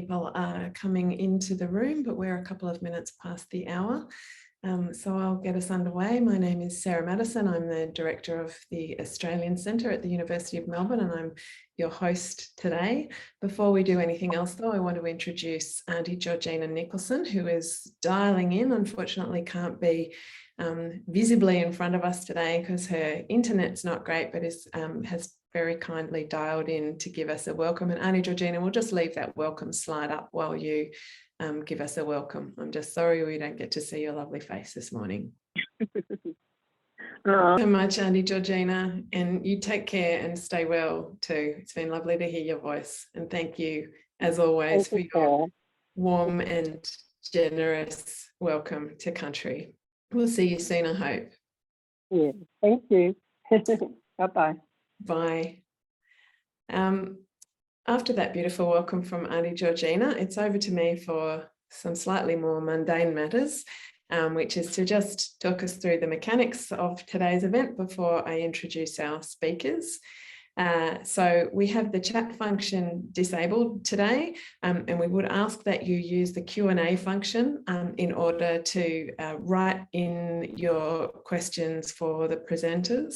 people are coming into the room, but we're a couple of minutes past the hour. So I'll get us underway. My name is Sarah Madison. I'm the Director of the Australian Centre at the University of Melbourne, and I'm your host today. Before we do anything else, though, I want to introduce Auntie Georgina Nicholson, who is dialing in. Unfortunately, can't be visibly in front of us today because her internet's not great, but has very kindly dialed in to give us a welcome. And Auntie Georgina, we'll just leave that welcome slide up while you give us a welcome. I'm just sorry we don't get to see your lovely face this morning. So much, Auntie Georgina, and you take care and stay well too. It's been lovely to hear your voice, and thank you as always for your warm and generous welcome to country. We'll see you soon, I hope. Yeah, thank you. Bye-bye. Bye. After that beautiful welcome from Auntie Georgina, it's over to me for some slightly more mundane matters, which is to just talk us through the mechanics of today's event before I introduce our speakers. So we have the chat function disabled today, and we would ask that you use the Q&A function in order to write in your questions for the presenters.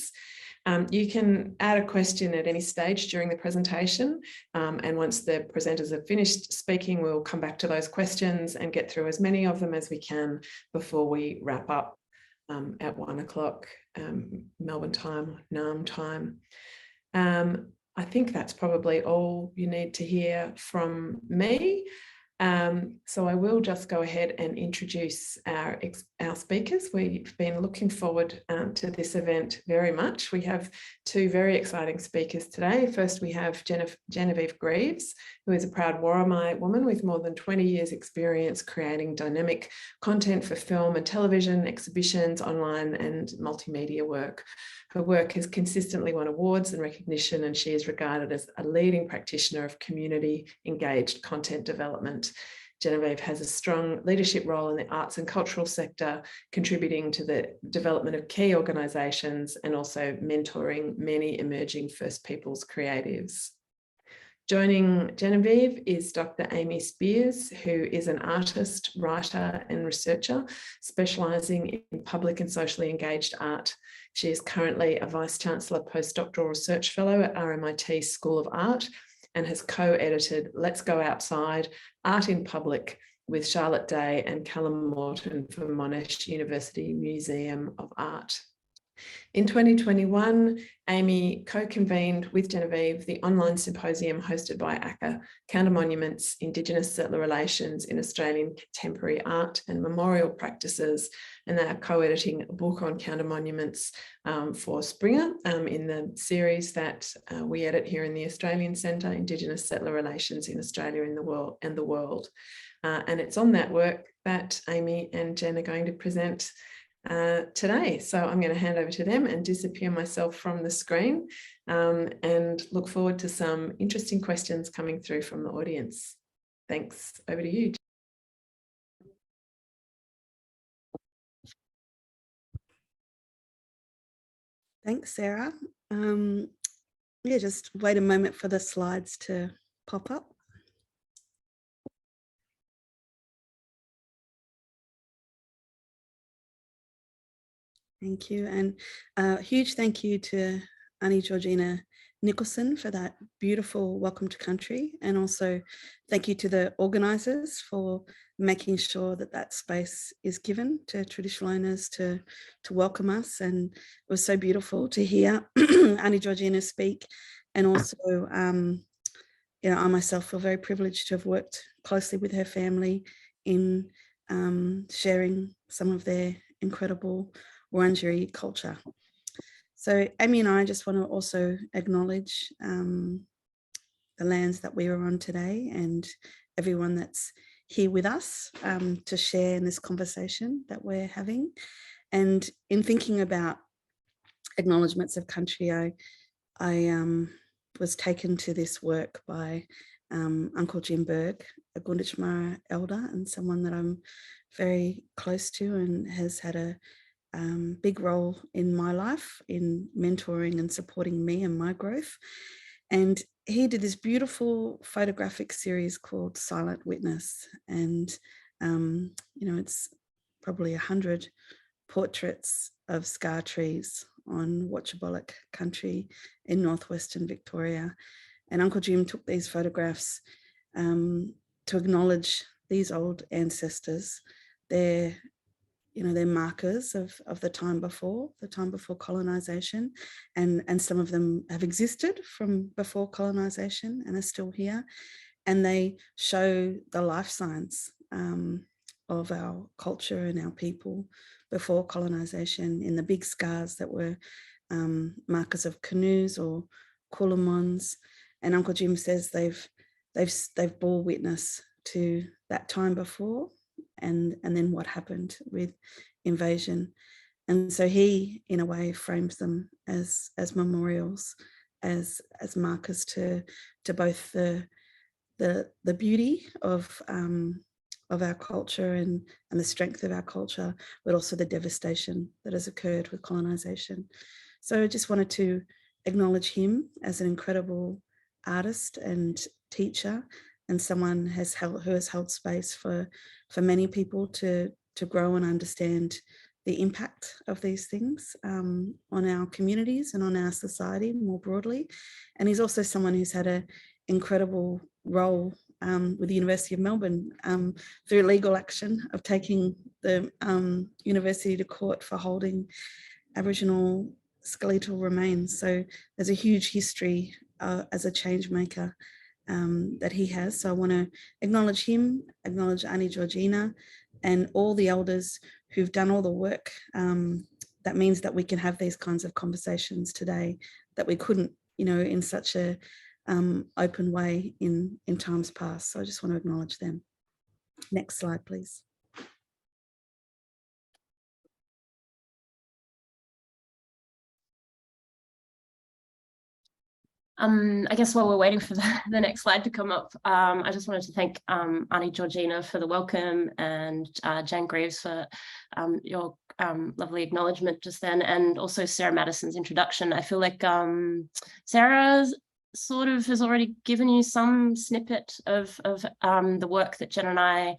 You can add a question at any stage during the presentation, and once the presenters have finished speaking, we'll come back to those questions and get through as many of them as we can before we wrap up at 1 o'clock Melbourne time, NAM time. I think that's probably all you need to hear from me. So I will just go ahead and introduce our speakers. We've been looking forward to this event very much. We have two very exciting speakers today. First, we have Genevieve Grieves, who is a proud Worimi woman with more than 20 years experience creating dynamic content for film and television, exhibitions, online and multimedia work. Her work has consistently won awards and recognition, and she is regarded as a leading practitioner of community-engaged content development. Genevieve has a strong leadership role in the arts and cultural sector, contributing to the development of key organisations and also mentoring many emerging First Peoples creatives. Joining Genevieve is Dr. Amy Spiers, who is an artist, writer and researcher specialising in public and socially engaged art. She is currently a Vice-Chancellor Postdoctoral Research Fellow at RMIT School of Art and has co-edited Let's Go Outside, Art in Public with Charlotte Day and Callum Morton for Monash University Museum of Art. In 2021, Amy co-convened with Genevieve the online symposium hosted by ACCA, Counter-Monuments, Indigenous Settler Relations in Australian Contemporary Art and Memorial Practices, and they are co-editing a book on counter-monuments for Springer in the series that we edit here in the Australian Centre, Indigenous Settler Relations in Australia and the World. And it's on that work that Amy and Jen are going to present today. So I'm going to hand over to them and disappear myself from the screen and look forward to some interesting questions coming through from the audience. Thanks. Over to you. Thanks, Sarah. Yeah, just wait a moment for the slides to pop up. Thank you, and a huge thank you to Auntie Georgina Nicholson for that beautiful welcome to country, and also thank you to the organisers for making sure that that space is given to traditional owners to welcome us. And it was so beautiful to hear Auntie Georgina speak, and also you know, I myself feel very privileged to have worked closely with her family in sharing some of their incredible Wurundjeri culture. So Amy and I just want to also acknowledge the lands that we are on today and everyone that's here with us to share in this conversation that we're having. And in thinking about acknowledgements of country, I was taken to this work by Uncle Jim Berg, a Gunditjmara elder and someone that I'm very close to and has had a big role in my life in mentoring and supporting me and my growth. And he did this beautiful photographic series called Silent Witness. And, it's probably 100 portraits of scar trees on Watchabollock country in northwestern Victoria. And Uncle Jim took these photographs to acknowledge these old ancestors. They're markers of the time before colonization, and some of them have existed from before colonization and are still here. And they show the life signs of our culture and our people before colonization in the big scars that were markers of canoes or kulamons. And Uncle Jim says they've bore witness to that time before, and then what happened with invasion. And so he, in a way, frames them as memorials, as markers to both the beauty of our culture and the strength of our culture, but also the devastation that has occurred with colonization. So I just wanted to acknowledge him as an incredible artist and teacher, and someone who has held space for many people to grow and understand the impact of these things on our communities and on our society more broadly. And he's also someone who's had an incredible role with the University of Melbourne through legal action of taking the university to court for holding Aboriginal skeletal remains. So there's a huge history as a change maker that he has. So I want to acknowledge him, acknowledge Aunty Georgina and all the elders who've done all the work. That means that we can have these kinds of conversations today that we couldn't, in such a open way in times past. So I just want to acknowledge them. Next slide, please. I guess while we're waiting for the next slide to come up, I just wanted to thank Aunty Georgina for the welcome, and Jen Grieves for your lovely acknowledgement just then, and also Sarah Madison's introduction. I feel like Sarah sort of has already given you some snippet of the work that Jen and I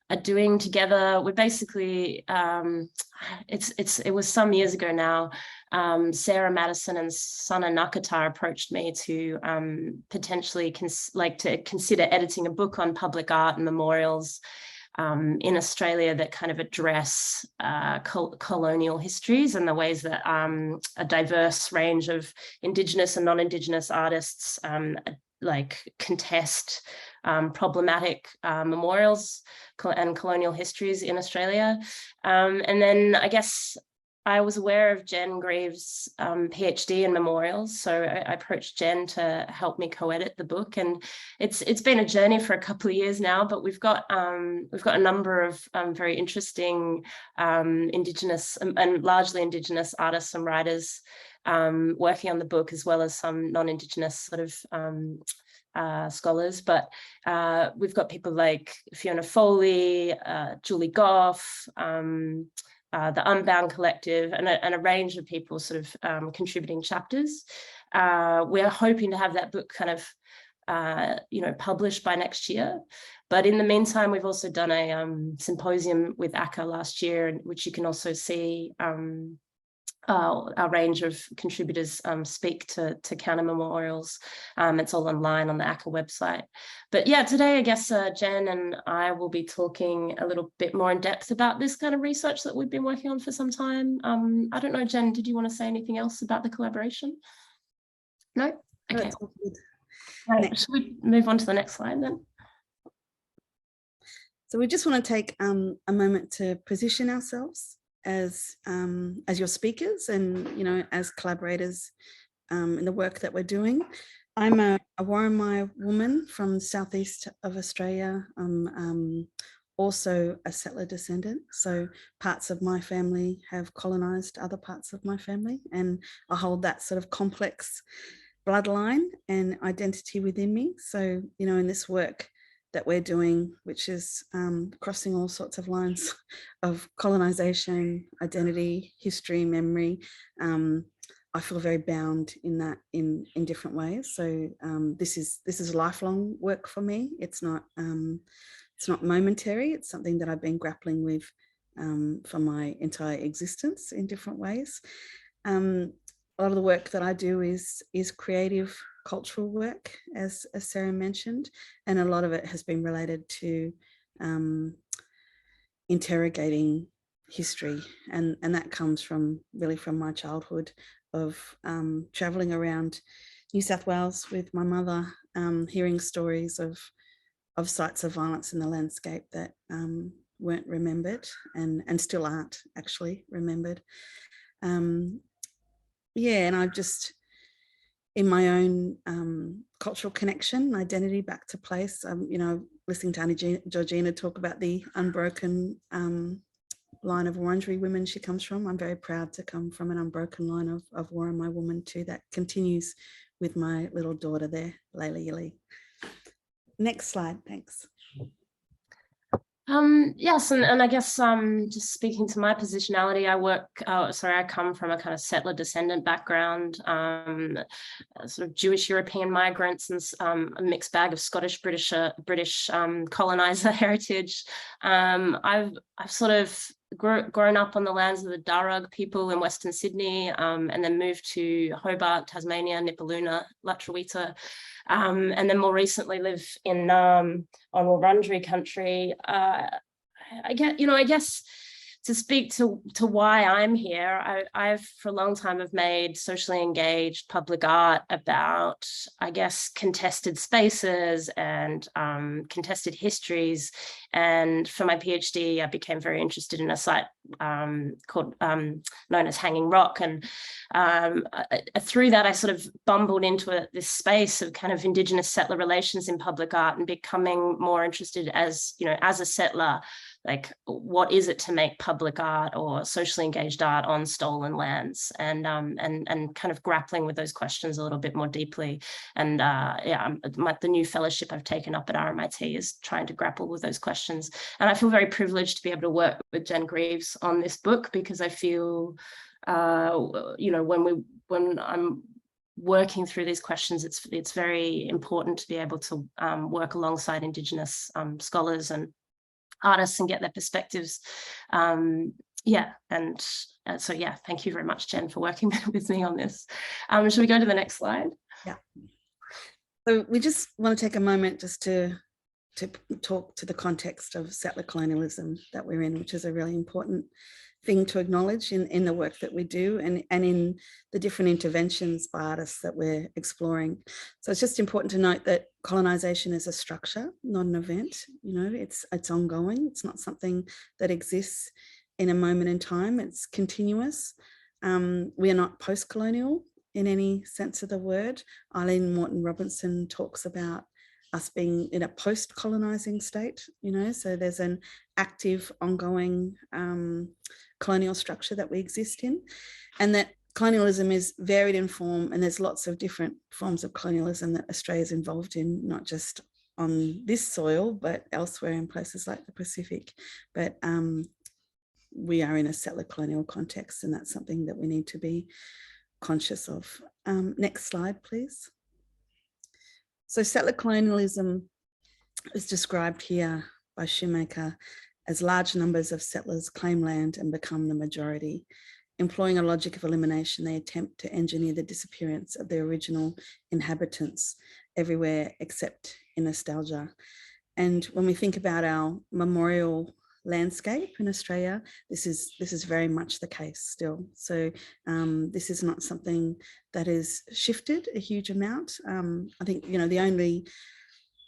are doing together. We're basically, it was some years ago now, Sarah Madison and Sana Nakatar approached me to potentially consider editing a book on public art and memorials in Australia that kind of address colonial histories and the ways that a diverse range of Indigenous and non-Indigenous artists contest problematic memorials and colonial histories in Australia. And then I guess I was aware of Jen Grieves' PhD in memorials, so I approached Jen to help me co-edit the book, and it's been a journey for a couple of years now. But we've got a number of very interesting Indigenous and largely Indigenous artists and writers working on the book, as well as some non-Indigenous sort of scholars. But we've got people like Fiona Foley, Julie Gough, the Unbound Collective, and a range of people sort of contributing chapters. We're hoping to have that book kind of published by next year. But in the meantime, we've also done a symposium with ACCA last year, which you can also see our range of contributors speak to counter memorials. It's all online on the ACCA website. But yeah, today I guess Jen and I will be talking a little bit more in depth about this kind of research that we've been working on for some time. I don't know, Jen, did you want to say anything else about the collaboration? No? Okay. Right. Should we move on to the next slide then? So we just want to take a moment to position ourselves as your speakers and as collaborators in the work that we're doing. I'm a Warramai woman from the southeast of Australia. I'm also a settler descendant, so parts of my family have colonised other parts of my family, and I hold that sort of complex bloodline and identity within me. So in this work that we're doing, which is crossing all sorts of lines of colonisation, identity, history, memory, I feel very bound in that in different ways. So this is lifelong work for me. It's not momentary. It's something that I've been grappling with for my entire existence in different ways. A lot of the work that I do is creative cultural work, as Sarah mentioned, and a lot of it has been related to interrogating history, and that comes from my childhood of traveling around New South Wales with my mother, hearing stories of sites of violence in the landscape that weren't remembered and still aren't actually remembered. Yeah, and I've just, in my own cultural connection, identity back to place, you know, listening to Auntie Georgina talk about the unbroken line of Wurundjeri women she comes from. I'm very proud to come from an unbroken line of Wurundjeri women too, that continues with my little daughter there, Layla Yili. Next slide, thanks. Yes, and I guess just speaking to my positionality, I come from a kind of settler descendant background, sort of Jewish European migrants and a mixed bag of Scottish British colonizer heritage. I've sort of grown up on the lands of the Darug people in Western Sydney, and then moved to Hobart, Tasmania, Nipaluna, Latrawita, and then more recently live in on Wurundjeri country. I guess to speak to why I'm here, I've for a long time have made socially engaged public art about, I guess, contested spaces and contested histories. And for my PhD, I became very interested in a site called known as Hanging Rock. And through that, I sort of bumbled into this space of kind of Indigenous settler relations in public art and becoming more interested as a settler. Like, what is it to make public art or socially engaged art on stolen lands, and kind of grappling with those questions a little bit more deeply. And the new fellowship I've taken up at RMIT is trying to grapple with those questions. And I feel very privileged to be able to work with Jen Grieves on this book, because I feel, when I'm working through these questions, it's very important to be able to work alongside Indigenous scholars and artists and get their perspectives. So thank you very much, Jen, for working with me on this. Shall we go to the next slide? Yeah. So we just want to take a moment just to talk to the context of settler colonialism that we're in, which is a really important thing to acknowledge in the work that we do and in the different interventions by artists that we're exploring. So it's just important to note that colonization is a structure, not an event. It's ongoing. It's not something that exists in a moment in time. It's continuous. We are not post-colonial in any sense of the word. Eileen Morton Robinson talks about us being in a post-colonizing state, so there's an active, ongoing colonial structure that we exist in, and that colonialism is varied in form, and there's lots of different forms of colonialism that Australia is involved in, not just on this soil, but elsewhere in places like the Pacific. But we are in a settler colonial context, and that's something that we need to be conscious of. Next slide, please. So settler colonialism is described here by Shoemaker as large numbers of settlers claim land and become the majority. Employing a logic of elimination, they attempt to engineer the disappearance of the original inhabitants everywhere except in nostalgia. And when we think about our memorial landscape in Australia, this is very much the case still. So this is not something that is shifted a huge amount. I think, the only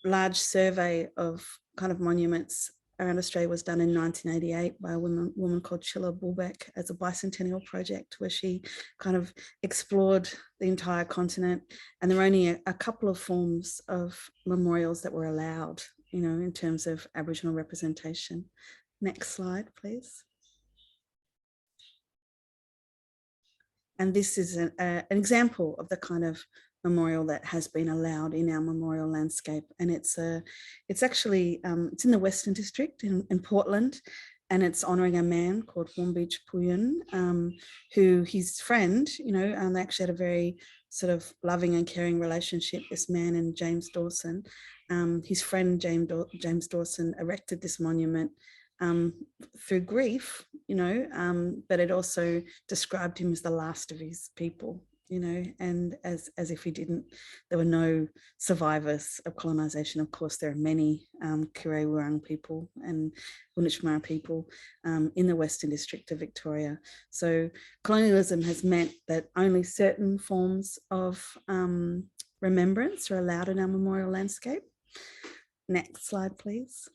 large survey of kind of monuments around Australia was done in 1988 by a woman called Chilla Bulbeck as a bicentennial project, where she kind of explored the entire continent. And there were only a couple of forms of memorials that were allowed, in terms of Aboriginal representation. Next slide, please. And this is an example of the kind of memorial that has been allowed in our memorial landscape. And it's actually, it's in the Western District in Portland. and it's honouring a man called Wombich Puyun, who his friend, they actually had a very sort of loving and caring relationship, this man and James Dawson. His friend James Dawson erected this monument through grief, but it also described him as the last of his people, and as if there were no survivors of colonisation. Of course, there are many Kure-Wurrung people and Wunutjmara people in the Western District of Victoria. So colonialism has meant that only certain forms of remembrance are allowed in our memorial landscape. Next slide, please.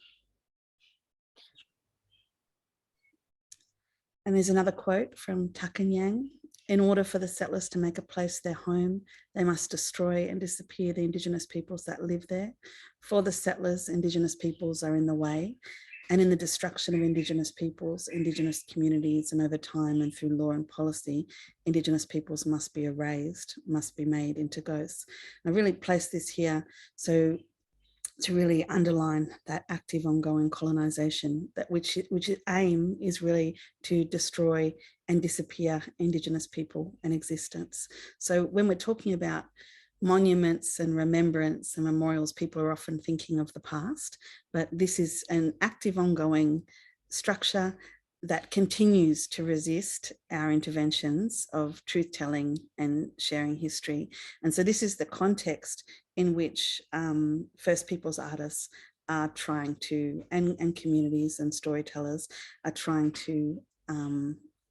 And there's another quote from Takanyang. In order for the settlers to make a place their home, they must destroy and disappear the Indigenous peoples that live there. For the settlers, Indigenous peoples are in the way. And in the destruction of Indigenous peoples, Indigenous communities, and over time and through law and policy, Indigenous peoples must be erased, must be made into ghosts. I really place this here so to really underline that active ongoing colonisation, that which aim is really to destroy and disappear Indigenous people and existence. So when we're talking about monuments and remembrance and memorials, people are often thinking of the past, but this is an active ongoing structure that continues to resist our interventions of truth-telling and sharing history. And so this is the context in which First Peoples artists are trying to, and communities and storytellers are trying to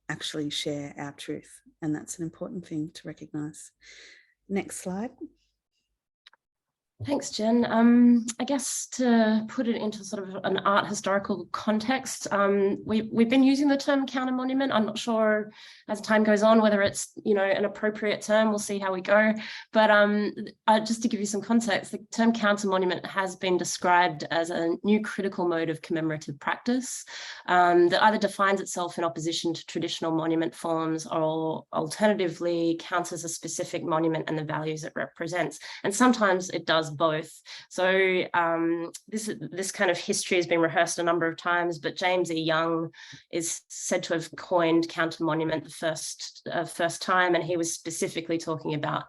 actually share our truth. And that's an important thing to recognise. Next slide. Thanks, Jen. I guess to put it into sort of an art historical context, we've been using the term counter monument. I'm not sure as time goes on whether it's an appropriate term. We'll see how we go. But just to give you some context, the term counter monument has been described as a new critical mode of commemorative practice that either defines itself in opposition to traditional monument forms or alternatively counters a specific monument and the values it represents. And sometimes it does both. So this kind of history has been rehearsed a number of times, but James E. Young is said to have coined counter monument the first time, and he was specifically talking about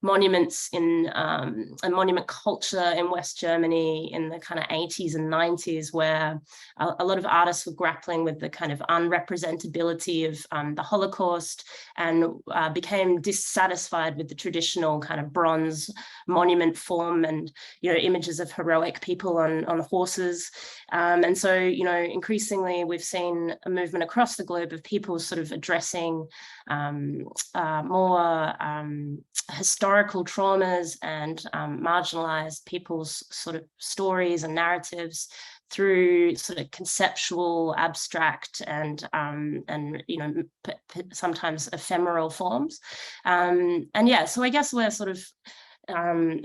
monuments in a monument culture in West Germany in the kind of 80s and 90s, where a lot of artists were grappling with the kind of unrepresentability of the Holocaust and became dissatisfied with the traditional kind of bronze monument form and images of heroic people on horses. And so increasingly we've seen a movement across the globe of people sort of addressing more historical traumas and marginalized people's sort of stories and narratives through sort of conceptual, abstract, and sometimes ephemeral forms. And yeah, so I guess we're sort of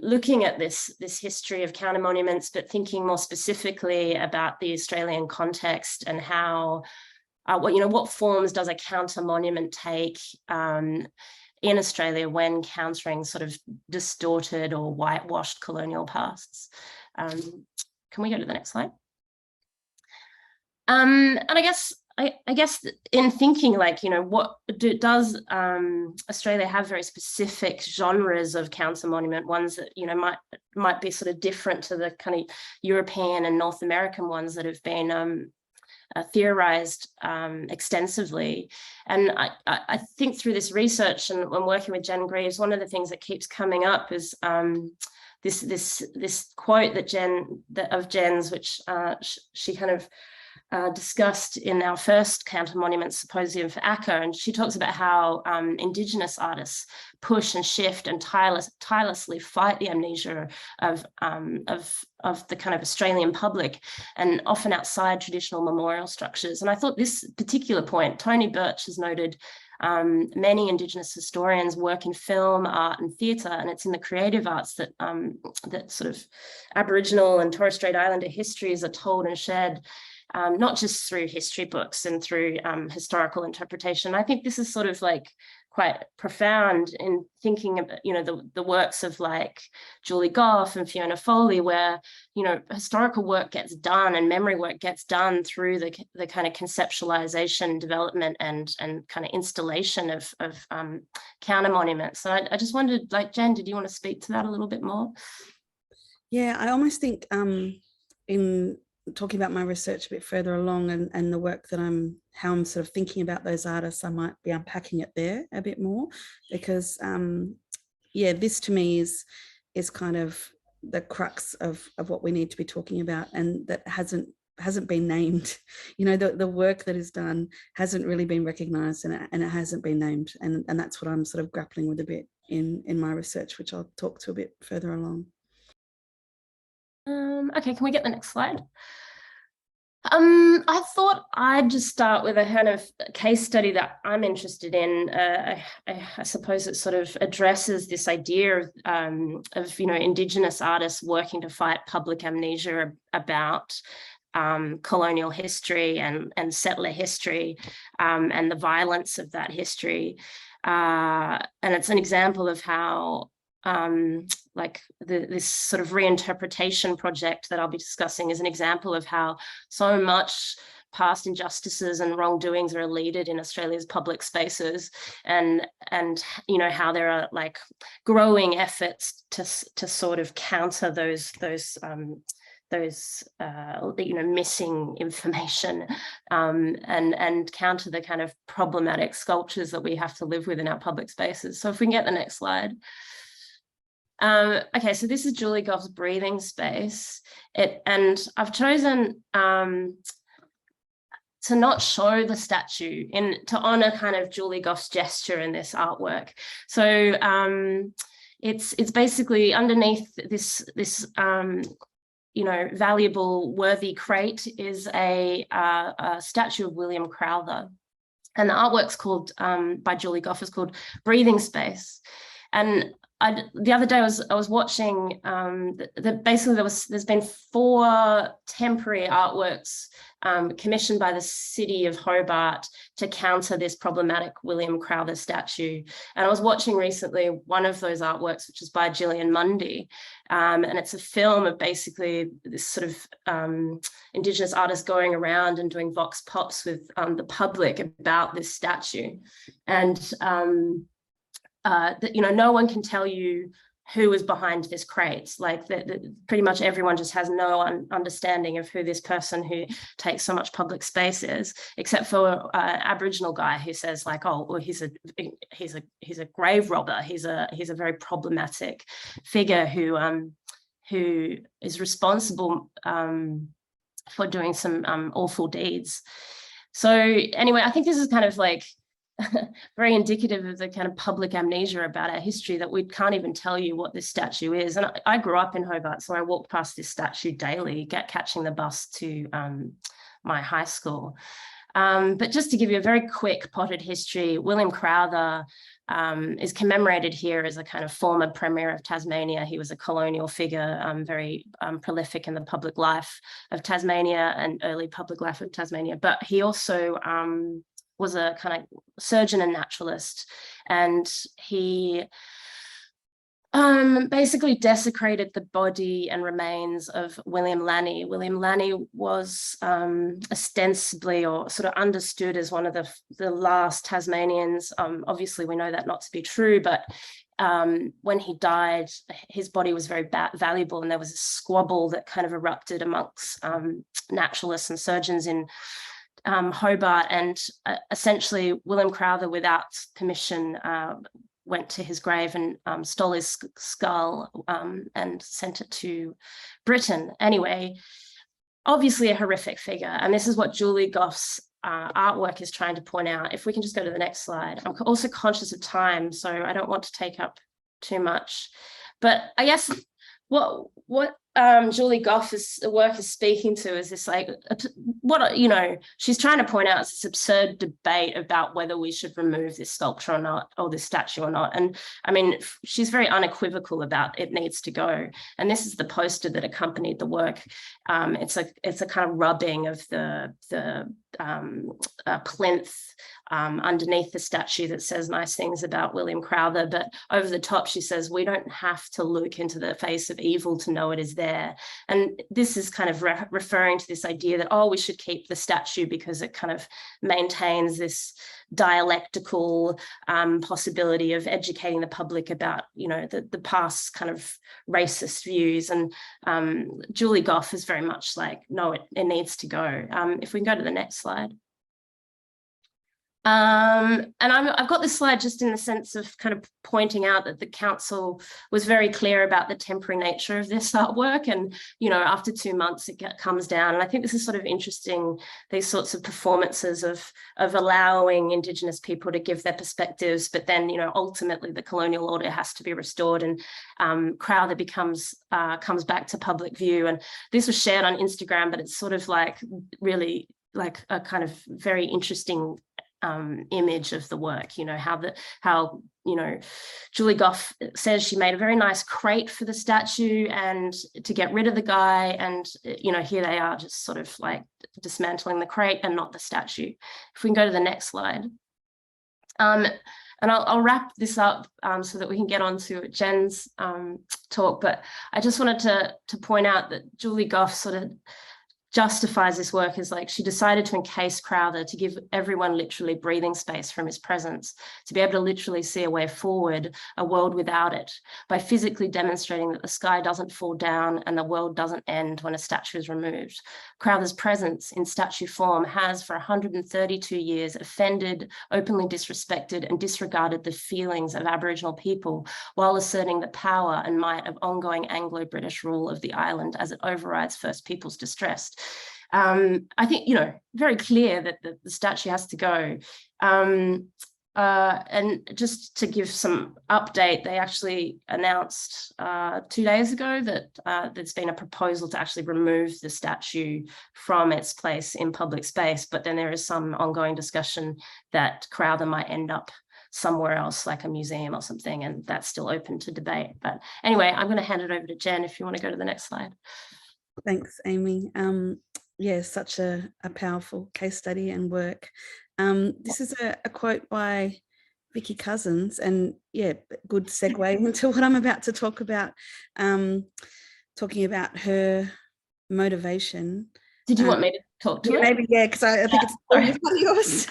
looking at this history of counter monuments, but thinking more specifically about the Australian context and how what forms does a counter monument take in Australia when countering sort of distorted or whitewashed colonial pasts. Can we go to the next slide? And I guess in thinking what does Australia have very specific genres of counter monument, ones that might be sort of different to the kind of European and North American ones that have been theorized extensely. And I think through this research and when working with Jen Grieves, one of the things that keeps coming up is this quote of Jen's, which she kind of discussed in our first counter monument symposium for ACCA, and she talks about how Indigenous artists push and shift and tirelessly fight the amnesia of the kind of Australian public, and often outside traditional memorial structures. And I thought this particular point, Tony Birch has noted many Indigenous historians work in film, art, and theatre, and it's in the creative arts that that sort of Aboriginal and Torres Strait Islander histories are told and shared. Not just through history books and through historical interpretation. I think this is sort of like quite profound in thinking about, you know, the works of like Julie Gough and Fiona Foley, where, you know, historical work gets done and memory work gets done through the kind of conceptualization, development, and kind of installation of counter monuments. So I just wondered, like, Jen, did you want to speak to that a little bit more? Yeah, I almost think in talking about my research a bit further along and the work that how I'm sort of thinking about those artists, I might be unpacking it there a bit more, because yeah, this to me is kind of the crux of what we need to be talking about, and that hasn't been named. You know, the work that is done hasn't really been recognized, and it hasn't been named, and that's what I'm sort of grappling with a bit in my research, which I'll talk to a bit further along. Okay, can we get the next slide? I thought I'd just start with a kind of case study that I'm interested in. I suppose it sort of addresses this idea of you know, Indigenous artists working to fight public amnesia about colonial history and settler history, and the violence of that history. And it's an example of how like this sort of reinterpretation project that I'll be discussing is an example of how so much past injustices and wrongdoings are eluded in Australia's public spaces, and you know, how there are like growing efforts to sort of counter those you know, missing information, and counter the kind of problematic sculptures that we have to live with in our public spaces. So if we can get the next slide. Okay, so this is Julie Gough's breathing space. And I've chosen to not show the statue to honor kind of Julie Gough's gesture in this artwork. So it's basically underneath this you know, valuable, worthy crate is a statue of William Crowther. And the artwork's called, by Julie Gough, is called Breathing Space. And the other day I was watching basically there's been 4 temporary artworks commissioned by the city of Hobart to counter this problematic William Crowther statue. And I was watching recently one of those artworks, which is by Gillian Mundy, and it's a film of basically this sort of Indigenous artists going around and doing vox pops with the public about this statue. And that, you know, no one can tell you who is behind this crate. Like pretty much everyone just has no understanding of who this person who takes so much public space is, except for an Aboriginal guy who says like, oh, well, he's a grave robber. He's a very problematic figure who is responsible for doing some awful deeds. So anyway, I think this is kind of like very indicative of the kind of public amnesia about our history, that we can't even tell you what this statue is. And I grew up in Hobart, so I walked past this statue daily, catching the bus to my high school. But just to give you a very quick potted history, William Crowther is commemorated here as a kind of former Premier of Tasmania. He was a colonial figure, very prolific in the public life of Tasmania and early public life of Tasmania. But he also was a kind of surgeon and naturalist, and he basically desecrated the body and remains of William Lanny. William Lanny was ostensibly, or sort of understood as, one of the last Tasmanians. Obviously, we know that not to be true, but when he died, his body was very valuable, and there was a squabble that kind of erupted amongst naturalists and surgeons in Hobart, and essentially William Crowther, without permission, went to his grave and stole his skull and sent it to Britain. Anyway, obviously a horrific figure, and this is what Julie Gough's artwork is trying to point out. If we can just go to the next slide. I'm also conscious of time, so I don't want to take up too much, but I guess what Julie Gough's work is speaking to is this, like, what, she's trying to point out is this absurd debate about whether we should remove this sculpture or not, or this statue or not. And I mean, she's very unequivocal about it needs to go. And this is the poster that accompanied the work. It's a kind of rubbing of the plinth underneath the statue that says nice things about William Crowther, but over the top she says, we don't have to look into the face of evil to know it is there. And this is kind of referring to this idea that, oh, we should keep the statue because it kind of maintains this dialectical possibility of educating the public about, the past kind of racist views. And Julie Gough is very much like, no, it needs to go. If we can go to the next slide. And I've got this slide just in the sense of kind of pointing out that the council was very clear about the temporary nature of this artwork. And, after 2 months, it comes down. And I think this is sort of interesting, these sorts of performances of allowing Indigenous people to give their perspectives, but then, ultimately the colonial order has to be restored, and Crowther comes back to public view. And this was shared on Instagram, but it's sort of like really like a kind of very interesting image of the work, how Julie Gough says she made a very nice crate for the statue and to get rid of the guy, and here they are just sort of like dismantling the crate and not the statue. If we can go to the next slide. And I'll wrap this up so that we can get on to Jen's talk, but I just wanted to point out that Julie Gough sort of justifies this work as like she decided to encase Crowther to give everyone literally breathing space from his presence, to be able to literally see a way forward, a world without it, by physically demonstrating that the sky doesn't fall down and the world doesn't end when a statue is removed. Crowther's presence in statue form has for 132 years offended, openly disrespected and disregarded the feelings of Aboriginal people while asserting the power and might of ongoing Anglo-British rule of the island as it overrides First Peoples distress. I think, very clear that the statue has to go. And just to give some update, they actually announced 2 days ago that there's been a proposal to actually remove the statue from its place in public space, but then there is some ongoing discussion that Crowther might end up somewhere else, like a museum or something, and that's still open to debate. But anyway, I'm going to hand it over to Jen if you want to go to the next slide. Thanks, Amy. Yeah, such a powerful case study and work. This is a quote by Vicky Cousins, and yeah, good segue into what I'm about to talk about, talking about her motivation. Did you want me to talk to it? Maybe, yeah, because I think it's one of yours.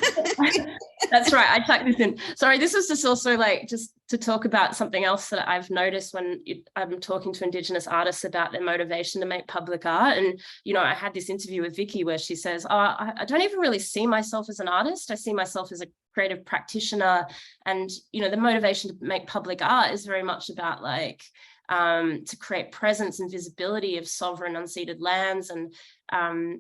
That's right, I tucked this in. Sorry, this was just also like just to talk about something else that I've noticed when I'm talking to Indigenous artists about their motivation to make public art. And, I had this interview with Vicky where she says, I don't even really see myself as an artist. I see myself as a creative practitioner. And, the motivation to make public art is very much about like, to create presence and visibility of sovereign unceded lands, and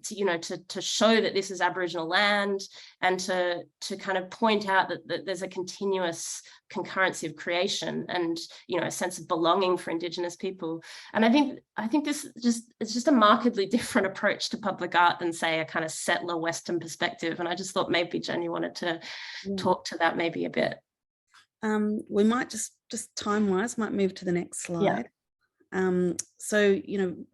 to show that this is Aboriginal land, and to kind of point out that there's a continuous concurrency of creation and a sense of belonging for Indigenous people. And I think this it's just a markedly different approach to public art than, say, a kind of settler Western perspective. And I just thought maybe Jen, you wanted to talk to that maybe a bit. We might just time-wise might move to the next slide. Yeah. So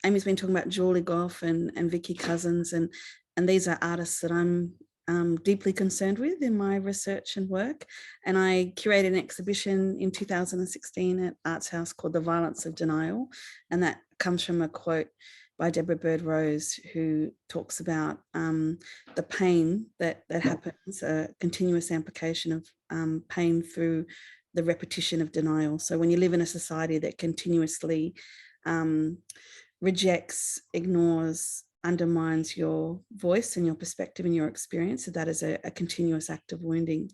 Amy's been talking about Julie Gough and Vicky Cousins, and these are artists that I'm deeply concerned with in my research and work. And I curated an exhibition in 2016 at Arts House called The Violence of Denial, and that comes from a quote by Deborah Bird Rose, who talks about the pain that happens, a continuous amplification of pain through the repetition of denial. So when you live in a society that continuously rejects, ignores, undermines your voice and your perspective and your experience, so that is a continuous act of wounding.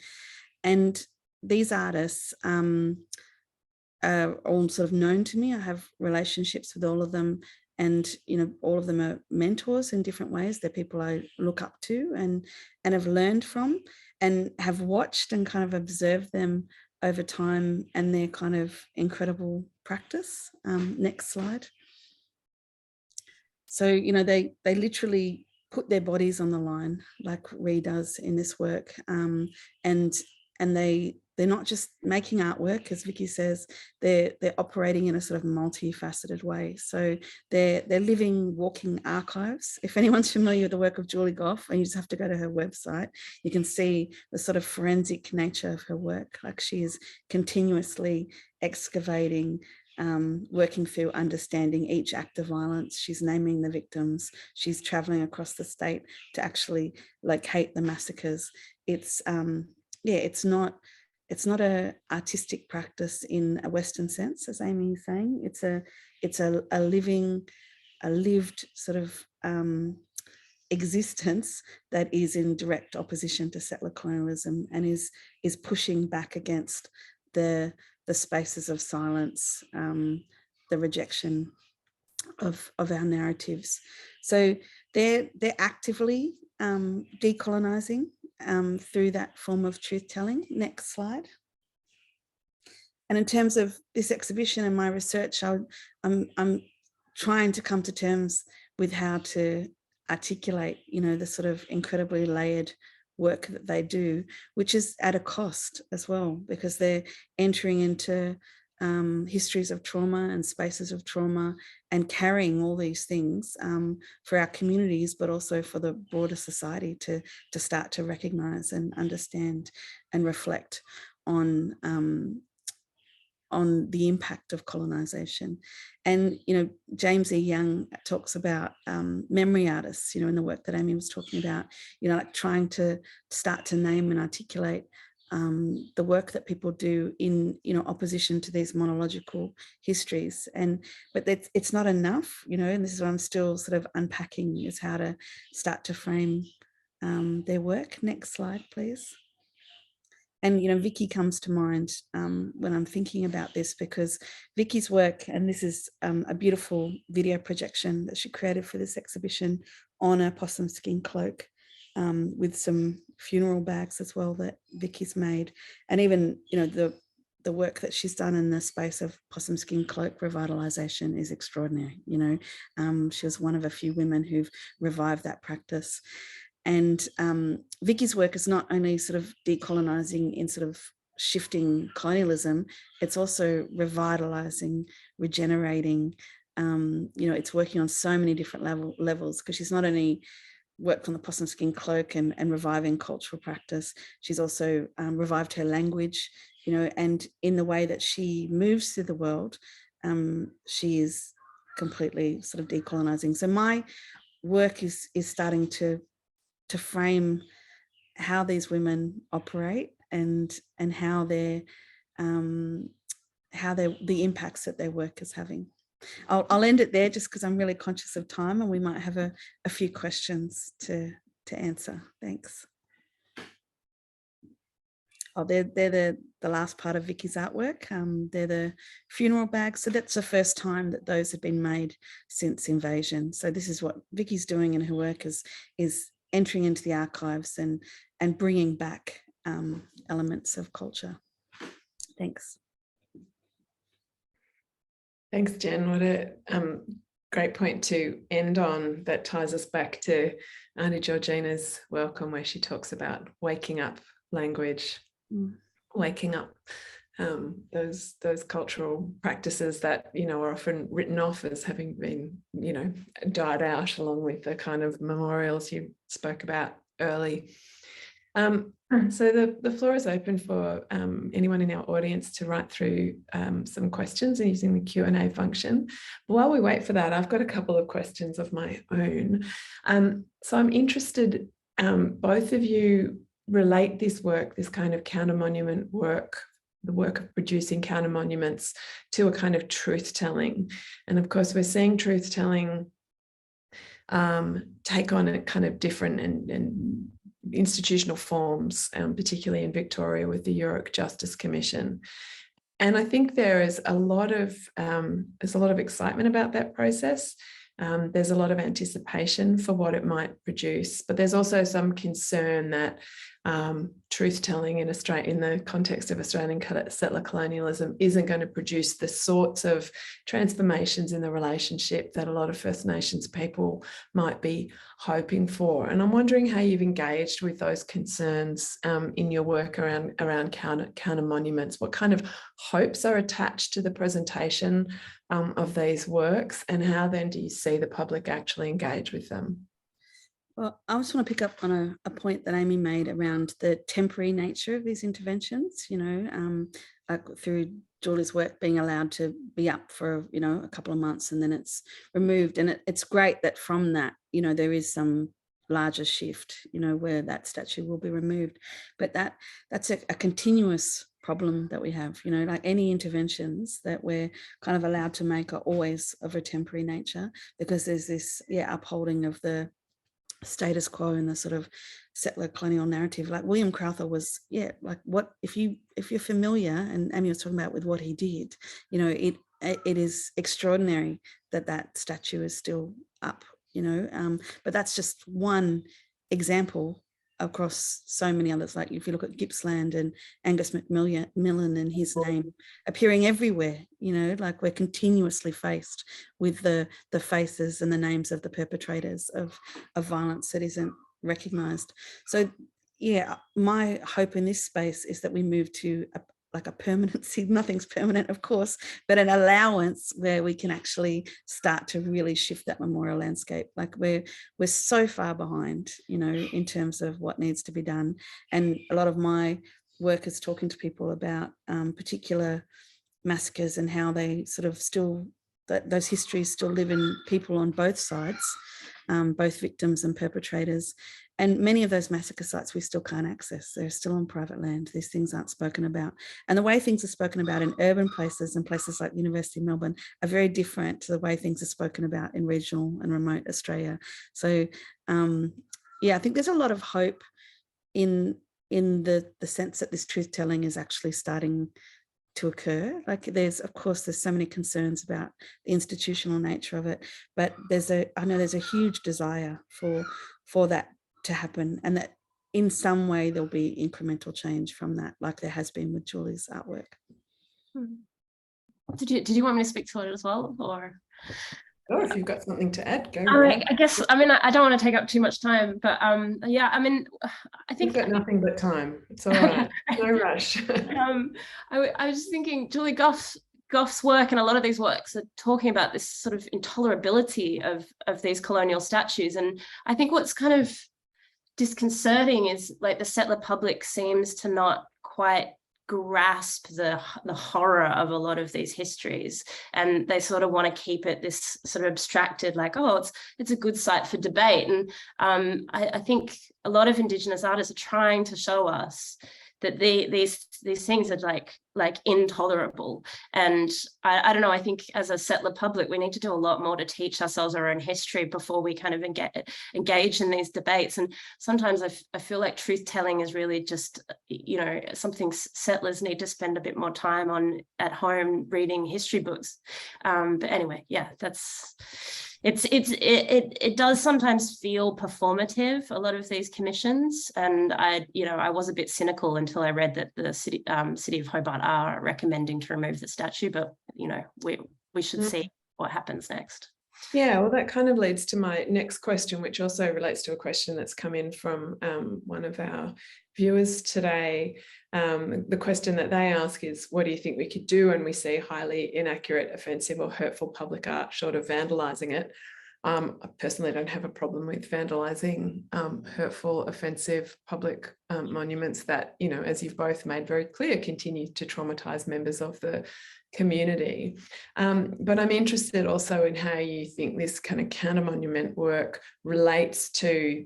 And these artists are all sort of known to me. I have relationships with all of them, and all of them are mentors in different ways. They're people I look up to and have learned from, and have watched and kind of observed them over time and their kind of incredible practice. Next slide. So, you know, they literally put their bodies on the line, like Ree does in this work, and they're not just making artwork, as Vicky says, they're operating in a sort of multifaceted way. So they're living, walking archives. If anyone's familiar with the work of Julie Gough, and you just have to go to her website, you can see the sort of forensic nature of her work. Like, she is continuously excavating, working through understanding each act of violence. She's naming the victims. She's traveling across the state to actually locate the massacres. It's it's not a artistic practice in a Western sense, as Amy is saying. It's a lived sort of existence that is in direct opposition to settler colonialism, and is pushing back against the spaces of silence, the rejection of our narratives. So they're actively decolonizing through that form of truth-telling. Next slide. And in terms of this exhibition and my research, I'm trying to come to terms with how to articulate, you know, the sort of incredibly layered work that they do, which is at a cost as well, because they're entering into histories of trauma and spaces of trauma, and carrying all these things for our communities, but also for the broader society to start to recognize and understand and reflect on the impact of colonization. And, you know, James E. Young talks about memory artists, you know, in the work that Amy was talking about, you know, like trying to start to name and articulate the work that people do in, you know, opposition to these monological histories. But it's not enough, you know, and this is what I'm still sort of unpacking, is how to start to frame their work. Next slide, please. And, you know, Vicky comes to mind when I'm thinking about this, because Vicky's work, and this is a beautiful video projection that she created for this exhibition on a possum skin cloak, with some funeral bags as well that Vicky's made. And even, you know, the work that she's done in the space of possum skin cloak revitalization is extraordinary. You know, she was one of a few women who've revived that practice. And Vicky's work is not only sort of decolonizing in sort of shifting colonialism, it's also revitalizing, regenerating. You know, it's working on so many different levels, because she's not only worked on the possum skin cloak and reviving cultural practice, she's also revived her language, you know, and in the way that she moves through the world, she is completely sort of decolonizing. So my work is starting to frame how these women operate and how the impacts that their work is having. I'll end it there, just because I'm really conscious of time, and we might have a few questions to answer. Thanks. Oh, they're the last part of Vicky's artwork. They're the funeral bags. So that's the first time that those have been made since invasion. So this is what Vicky's doing in her work, is entering into the archives and bringing back elements of culture. Thanks. Thanks, Jen. What a great point to end on, that ties us back to Auntie Georgina's work on where she talks about waking up language, waking up those cultural practices that, you know, are often written off as having been, you know, died out, along with the kind of memorials you spoke about early. So the floor is open for anyone in our audience to write through some questions using the Q&A function. While we wait for that, I've got a couple of questions of my own. So I'm interested, both of you relate this work, this kind of counter-monument work, the work of producing counter-monuments, to a kind of truth-telling. And of course, we're seeing truth-telling take on a kind of different and institutional forms, particularly in Victoria with the York Justice Commission. And I think there is a lot of excitement about that process. There's a lot of anticipation for what it might produce, but there's also some concern that truth-telling in Australia, in the context of Australian settler colonialism, isn't going to produce the sorts of transformations in the relationship that a lot of First Nations people might be hoping for. And I'm wondering how you've engaged with those concerns in your work around counter monuments. What kind of hopes are attached to the presentation of these works, and how then do you see the public actually engage with them? Well, I just want to pick up on a point that Amy made around the temporary nature of these interventions, you know, like through Julie's work being allowed to be up for, you know, a couple of months and then it's removed. And it's great that from that, you know, there is some larger shift, you know, where that statue will be removed. But that's a continuous problem that we have, you know, like any interventions that we're kind of allowed to make are always of a temporary nature, because there's this upholding of the status quo in the sort of settler colonial narrative. Like William Crowther was, like, what if you're familiar, and Amy was talking about with what he did, you know, it is extraordinary that statue is still up, you know, but that's just one example across so many others. Like if you look at Gippsland and Angus McMillan and his name appearing everywhere, you know, like we're continuously faced with the faces and the names of the perpetrators of violence that isn't recognised. So my hope in this space is that we move to a permanency. Nothing's permanent, of course, but an allowance where we can actually start to really shift that memorial landscape. Like we're so far behind, you know, in terms of what needs to be done. And a lot of my work is talking to people about particular massacres and how they sort of still, those histories still live in people on both sides, both victims and perpetrators. And many of those massacre sites we still can't access. They're still on private land. These things aren't spoken about. And the way things are spoken about in urban places and places like the University of Melbourne are very different to the way things are spoken about in regional and remote Australia. So I think there's a lot of hope in the sense that this truth-telling is actually starting to occur. Like there's so many concerns about the institutional nature of it, but I know there's a huge desire for that to happen, and that in some way there'll be incremental change from that, like there has been with Julie's artwork. Did you want me to speak to it as well, or? Or if you've got something to add, go. I guess, I mean, I don't want to take up too much time, but I mean, I think you've got nothing but time. It's all right. No rush. I was thinking Julie Gough's work, and a lot of these works are talking about this sort of intolerability of these colonial statues. And I think what's kind of disconcerting is like the settler public seems to not quite grasp the horror of a lot of these histories, and they sort of want to keep it this sort of abstracted, like, oh, it's a good site for debate. And I think a lot of Indigenous artists are trying to show us that these things are like intolerable. And I don't know, I think as a settler public, we need to do a lot more to teach ourselves our own history before we kind of engage in these debates. And sometimes I feel like truth-telling is really just, you know, something settlers need to spend a bit more time on at home reading history books. But anyway, it does sometimes feel performative, a lot of these commissions, and I was a bit cynical until I read that the city of Hobart are recommending to remove the statue, but you know, we should see what happens next. Yeah, well, that kind of leads to my next question, which also relates to a question that's come in from one of our viewers today. The question that they ask is, what do you think we could do when we see highly inaccurate, offensive or hurtful public art, short of vandalising it? I personally don't have a problem with vandalising hurtful, offensive public monuments that, you know, as you've both made very clear, continue to traumatise members of the community. But I'm interested also in how you think this kind of counter monument work relates to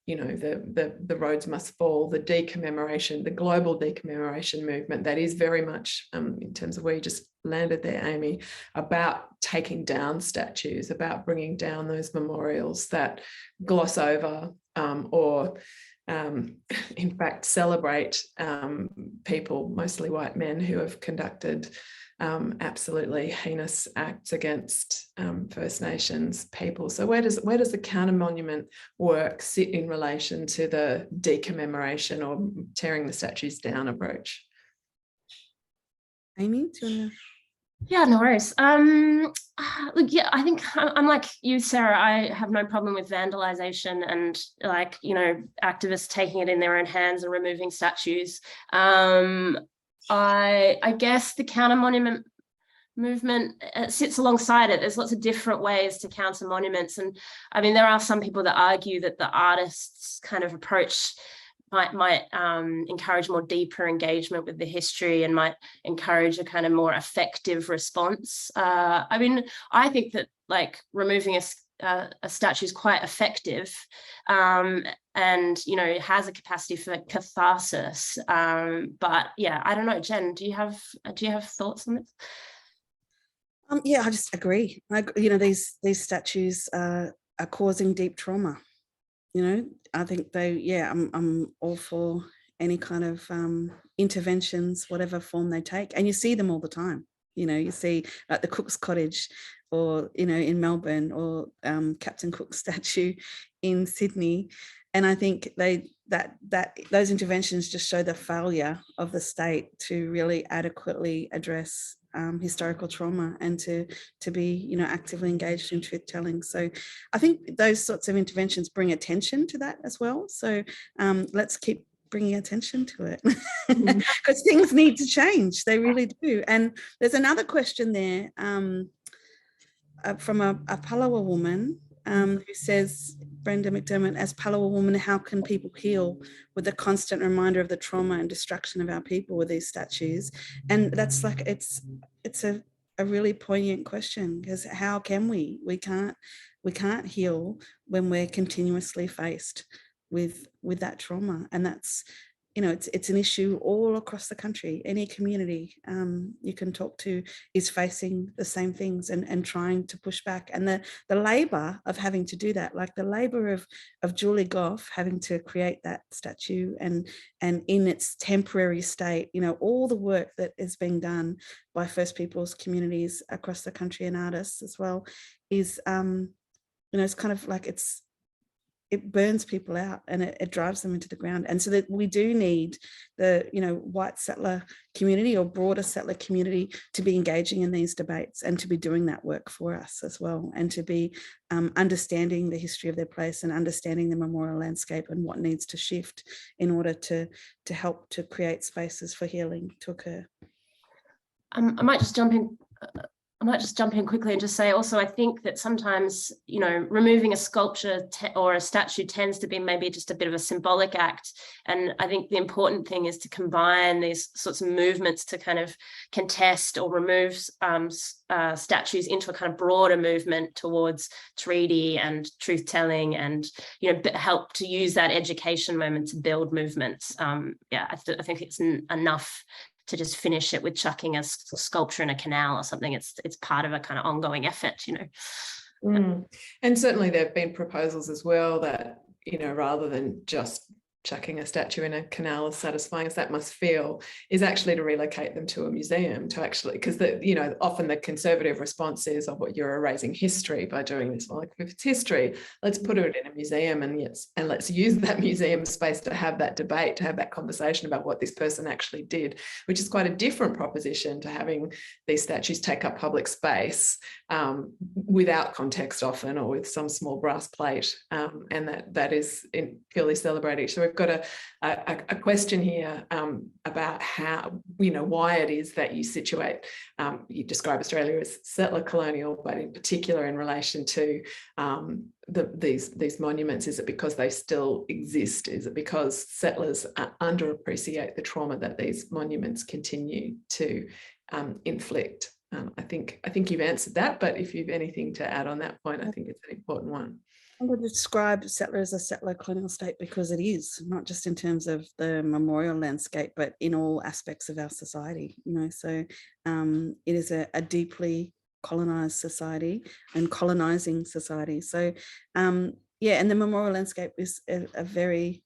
you know, the roads must fall, the decommemoration, the global decommemoration movement that is very much, in terms of where you just landed there, Amy, about taking down statues, about bringing down those memorials that gloss over or in fact, celebrate people, mostly white men, who have conducted absolutely heinous acts against First Nations people. So where does the counter monument work sit in relation to the decommemoration or tearing the statues down approach? Amy, do you want to? Yeah, no worries. Look, yeah, I think I'm like you, Sarah. I have no problem with vandalization and, like, you know, activists taking it in their own hands and removing statues. I guess the counter monument movement sits alongside it. There's lots of different ways to counter monuments, and I mean, there are some people that argue that the artist's kind of approach might encourage more deeper engagement with the history and might encourage a kind of more effective response. I mean, I think that, like, removing a statue is quite effective, and, you know, it has a capacity for catharsis. But yeah, I don't know, Jen, do you have thoughts on this? Yeah, I just agree. You know, these statues are causing deep trauma. You know, I think I'm all for any kind of interventions, whatever form they take. And you see them all the time. You know, you see like the Cook's Cottage, or, you know, in Melbourne, or Captain Cook's statue in Sydney. And I think those interventions just show the failure of the state to really adequately address historical trauma and to be, you know, actively engaged in truth telling. So I think those sorts of interventions bring attention to that as well. So let's keep bringing attention to it, because things need to change. They really do. And there's another question there from a Palawa woman who says, Brenda McDermott, as Palawa woman, how can people heal with the constant reminder of the trauma and destruction of our people with these statues? And that's like, it's a really poignant question, because how can we can't heal when we're continuously faced with that trauma. And that's, you know, it's an issue all across the country. Any community you can talk to is facing the same things and trying to push back. And the labor of having to do that, like the labor of Julie Gough having to create that statue and in its temporary state, you know, all the work that is being done by First Peoples communities across the country and artists as well is, you know, it's kind of like it burns people out and it drives them into the ground. And so that we do need the, you know, white settler community or broader settler community to be engaging in these debates and to be doing that work for us as well, and to be understanding the history of their place and understanding the memorial landscape and what needs to shift in order to help to create spaces for healing to occur. I might just jump in quickly and just say also, I think that sometimes, you know, removing a sculpture or a statue tends to be maybe just a bit of a symbolic act. And I think the important thing is to combine these sorts of movements to kind of contest or remove statues into a kind of broader movement towards treaty and truth telling, and, you know, help to use that education moment to build movements. Yeah, I think it's enough to just finish it with chucking a sculpture in a canal or something. It's part of a kind of ongoing effort, you know. And certainly there have been proposals as well that, you know, rather than just chucking a statue in a canal, as satisfying as that must feel, is actually to relocate them to a museum, to actually, because you know, often the conservative response is, oh, well, you're erasing history by doing this. Well, like, if it's history, let's put it in a museum, and let's use that museum space to have that debate, to have that conversation about what this person actually did, which is quite a different proposition to having these statues take up public space without context often, or with some small brass plate, and that is purely celebratory. So we've got a question here about how, you know, why it is that you situate, you describe Australia as settler colonial, but in particular in relation to these monuments. Is it because they still exist? Is it because settlers underappreciate the trauma that these monuments continue to inflict? I think you've answered that, but if you've anything to add on that point, I think it's an important one. I would describe settler as a settler colonial state because it is, not just in terms of the memorial landscape, but in all aspects of our society, you know. So it is a deeply colonized society and colonizing society. So yeah, and the memorial landscape is a very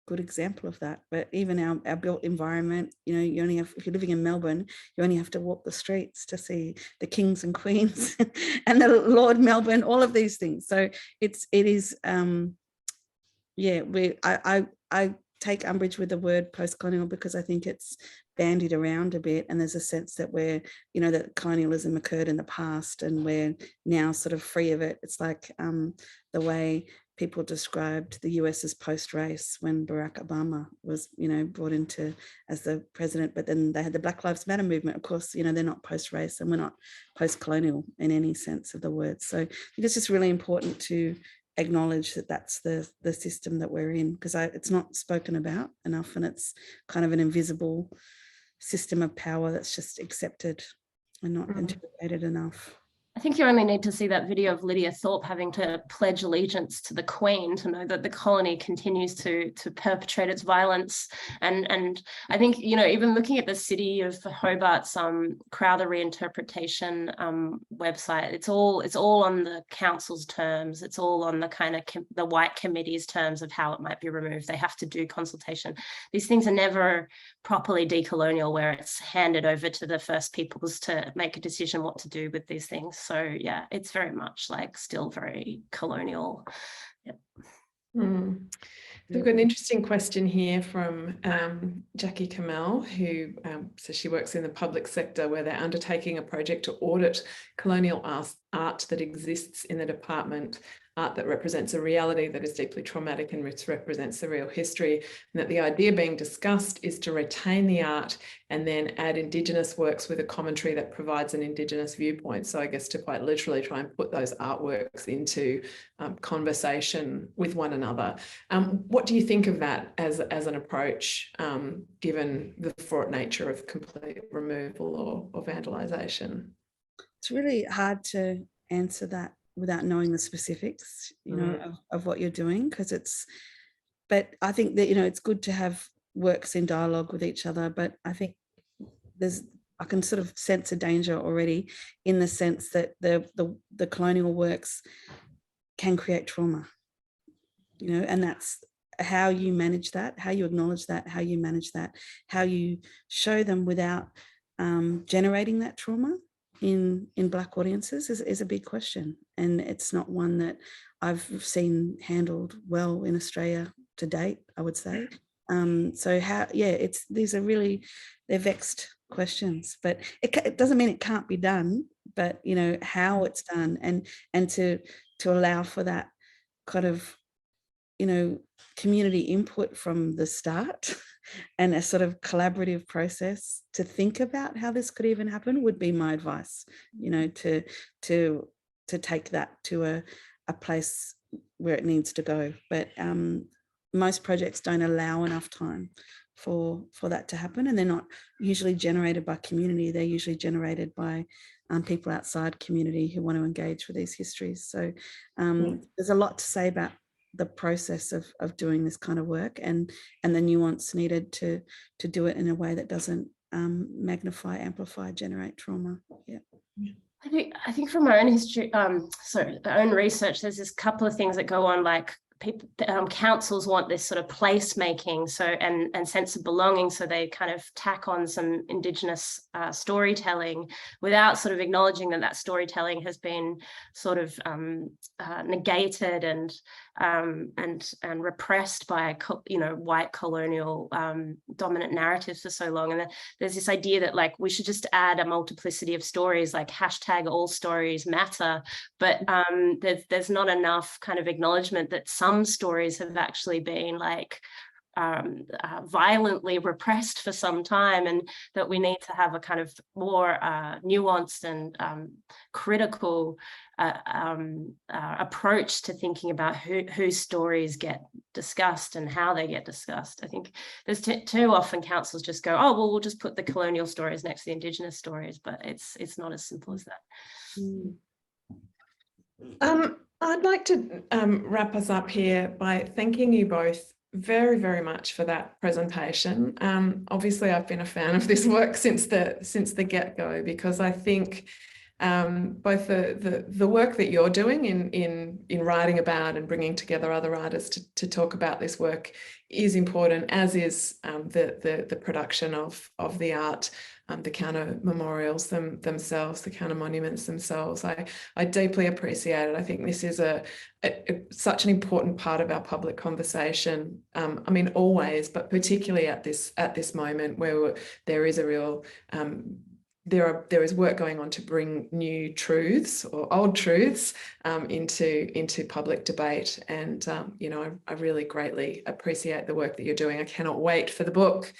good example of that. But even our built environment, you know, you only have, if you're living in Melbourne, you only have to walk the streets to see the kings and queens and the Lord Melbourne, all of these things. So it is yeah, I take umbrage with the word post-colonial because I think it's bandied around a bit, and there's a sense that we're, you know, that colonialism occurred in the past and we're now sort of free of it. It's like the way people described the US as post-race when Barack Obama was, you know, brought into as the president, but then they had the Black Lives Matter movement. Of course, you know, they're not post-race and we're not post-colonial in any sense of the word. So I think it's just really important to acknowledge that that's the system that we're in, because it's not spoken about enough, and it's kind of an invisible system of power that's just accepted and not interrogated enough. I think you only need to see that video of Lydia Thorpe having to pledge allegiance to the Queen to know that the colony continues to perpetrate its violence. And I think, you know, even looking at the City of Hobart's Crowther reinterpretation website, it's all on the council's terms. It's all on the kind of the White Committee's terms of how it might be removed. They have to do consultation. These things are never properly decolonial, where it's handed over to the First Peoples to make a decision what to do with these things. So yeah, it's very much like still very colonial. Yep. We've got an interesting question here from Jackie Kamel, who says she works in the public sector where they're undertaking a project to audit colonial art that exists in the department, art that represents a reality that is deeply traumatic and misrepresents the real history, and that the idea being discussed is to retain the art and then add Indigenous works with a commentary that provides an Indigenous viewpoint. So I guess to quite literally try and put those artworks into conversation with one another. What do you think of that as an approach, given the fraught nature of complete removal or vandalisation? It's really hard to answer that without knowing the specifics, you know, of what you're doing, because but I think that, you know, it's good to have works in dialogue with each other, but I think I can sort of sense a danger already, in the sense that the colonial works can create trauma, you know, and that's how you manage that, how you acknowledge that, how you manage that, how you show them without generating that trauma in Black audiences is a big question, and it's not one that I've seen handled well in Australia to date, I would say. So these are really, they're vexed questions, but it doesn't mean it can't be done, but you know, how it's done, and to allow for that kind of, you know, community input from the start and a sort of collaborative process to think about how this could even happen would be my advice, you know, to take that to a place where it needs to go. But most projects don't allow enough time for that to happen, and they're not usually generated by community. They're usually generated by people outside community who want to engage with these histories. So there's a lot to say about the process of doing this kind of work, and the nuance needed to do it in a way that doesn't magnify, amplify, generate trauma. Yeah. I think from our own history, our own research, there's this couple of things that go on, like people, councils want this sort of place making, so and sense of belonging, so they kind of tack on some Indigenous storytelling without sort of acknowledging that storytelling has been sort of negated and repressed by, you know, white colonial dominant narratives for so long. And there's this idea that like we should just add a multiplicity of stories, like hashtag all stories matter, but there's not enough kind of acknowledgement that some stories have actually been like violently repressed for some time, and that we need to have a kind of more nuanced and critical approach to thinking about whose stories get discussed and how they get discussed. I think there's too often councils just go, oh well, we'll just put the colonial stories next to the Indigenous stories, but it's not as simple as that. I'd like to wrap us up here by thanking you both very, very much for that presentation. Obviously, I've been a fan of this work since the get-go, because I think both the work that you're doing in writing about and bringing together other artists to talk about this work is important, as is the production of the art, the counter memorials themselves, the counter monuments themselves. I deeply appreciate it. I think this is such an important part of our public conversation. I mean, always, but particularly at this moment where there is a real there is work going on to bring new truths or old truths into public debate. And, you know, I really greatly appreciate the work that you're doing. I cannot wait for the book.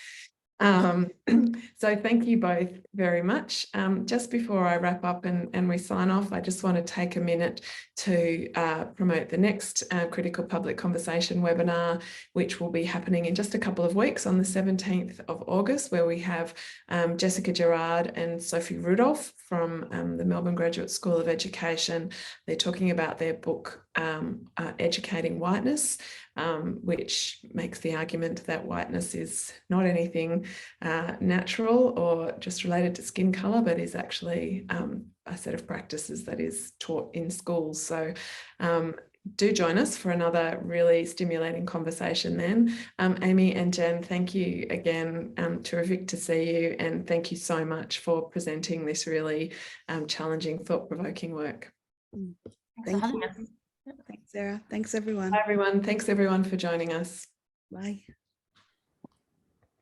So thank you both very much. Just before I wrap up and we sign off, I just want to take a minute to promote the next Critical Public Conversation webinar, which will be happening in just a couple of weeks on the 17th of August, where we have Jessica Gerard and Sophie Rudolph from the Melbourne Graduate School of Education. They're talking about their book, Educating Whiteness, which makes the argument that whiteness is not anything natural or just related to skin colour, but is actually a set of practices that is taught in schools. So do join us for another really stimulating conversation then. Amy and Jen, thank you again. Terrific to see you, and thank you so much for presenting this really challenging, thought-provoking work. Thank you. Thanks, Sarah. Thanks, everyone. Bye, everyone. Thanks, everyone, for joining us. Bye.